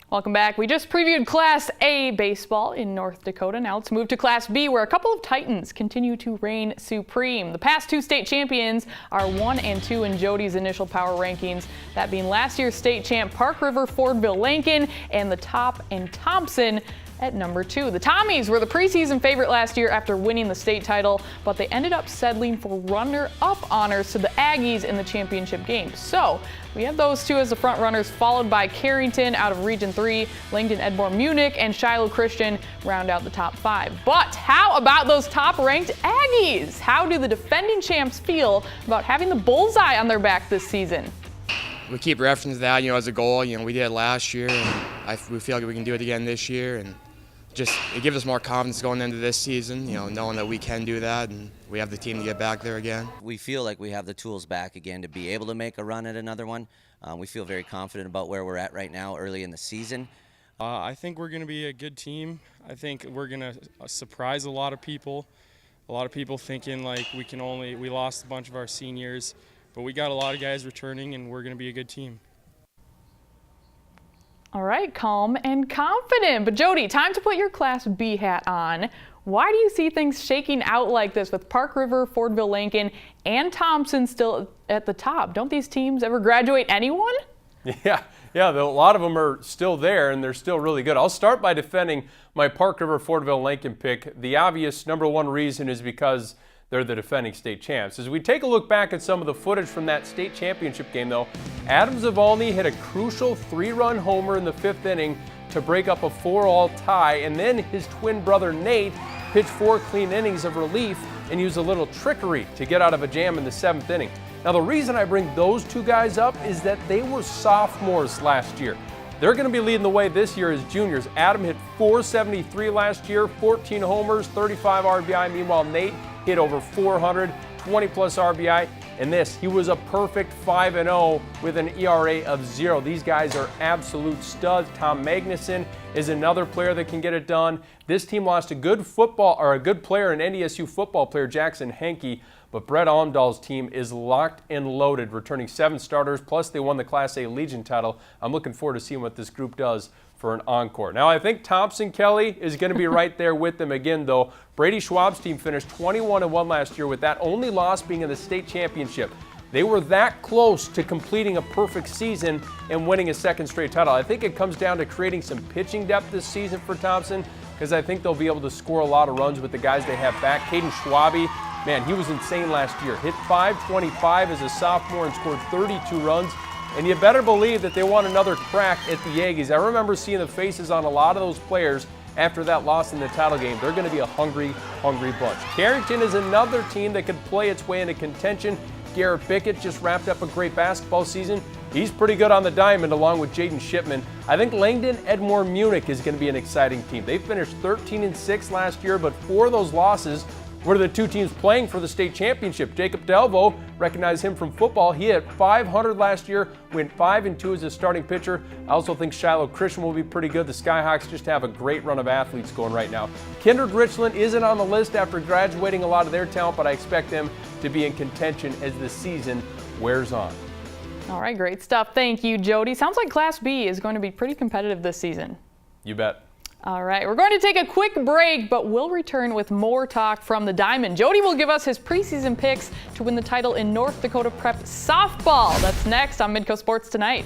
Welcome back. We just previewed Class A baseball in North Dakota. Now let's move to Class B, where a couple of Titans continue to reign supreme. The past two state champions are 1 and 2 in Jody's initial power rankings, that being last year's state champ Park River Fordville Lincoln and the top and Thompson at number 2. The Tommies were the preseason favorite last year after winning the state title, but they ended up settling for runner-up honors to the Aggies in the championship game. So we have those two as the front runners, followed by Carrington out of Region 3, Langdon Edmore Munich, and Shiloh Christian round out the top 5. But how about those top-ranked Aggies? How do the defending champs feel about having the bullseye on their back this season? We keep referencing that, as a goal. We did it last year, and we feel like we can do it again this year. And it gives us more confidence going into this season, knowing that we can do that and we have the team to get back there again. We feel like we have the tools back again to be able to make a run at another one. We feel very confident about where we're at right now early in the season. I think we're going to be a good team. I think we're going to surprise a lot of people. A lot of people thinking like we lost a bunch of our seniors, but we got a lot of guys returning and we're going to be a good team. All right, calm and confident. But Jody, time to put your Class B hat on. Why do you see things shaking out like this with Park River, Fordville Lincoln, and Thompson still at the top? Don't these teams ever graduate anyone? Yeah, a lot of them are still there, and they're still really good. I'll start by defending my Park River, Fordville Lincoln pick. The obvious number one reason is because they're the defending state champs. As we take a look back at some of the footage from that state championship game, though, Adam Zavalny hit a crucial 3-run homer in the 5th inning to break up a 4-all tie, and then his twin brother Nate pitched 4 clean innings of relief and used a little trickery to get out of a jam in the 7th inning. Now, the reason I bring those two guys up is that they were sophomores last year. They're going to be leading the way this year as juniors. Adam hit .473 last year, 14 homers, 35 RBI. Meanwhile, Nate hit over 400, 20-plus RBI. And he was a perfect 5-0 with an ERA of 0. These guys are absolute studs. Tom Magnuson is another player that can get it done. This team lost a good player, an NDSU football player, Jackson Henke. But Brett Almdahl's team is locked and loaded, returning 7 starters, plus they won the Class A Legion title. I'm looking forward to seeing what this group does for an encore. Now, I think Thompson Kelly is going to be right there with them again, though. Brady Schwab's team finished 21-1 last year, with that only loss being in the state championship. They were that close to completing a perfect season and winning a 2nd straight title. I think it comes down to creating some pitching depth this season for Thompson, because I think they'll be able to score a lot of runs with the guys they have back. Caden Schwabe, man, he was insane last year. Hit .525 as a sophomore and scored 32 runs. And you better believe that they want another crack at the Aggies. I remember seeing the faces on a lot of those players after that loss in the title game. They're going to be a hungry bunch. Carrington is another team that could play its way into contention. Garrett Bickett just wrapped up a great basketball season. He's pretty good on the diamond along with Jaden Shipman. I think Langdon Edmore Munich is going to be an exciting team. They finished 13-6 last year, but 4 of those losses were the 2 teams playing for the state championship. Jacob Delvo, recognize him from football. He hit .500 last year, went 5-2 as a starting pitcher. I also think Shiloh Christian will be pretty good. The Skyhawks just have a great run of athletes going right now. Kindred Richland isn't on the list after graduating a lot of their talent, but I expect them to be in contention as the season wears on. All right, great stuff. Thank you, Jody. Sounds like Class B is going to be pretty competitive this season. You bet. All right, we're going to take a quick break, but we'll return with more talk from the Diamond. Jody will give us his preseason picks to win the title in North Dakota Prep softball. That's next on Midco Sports Tonight.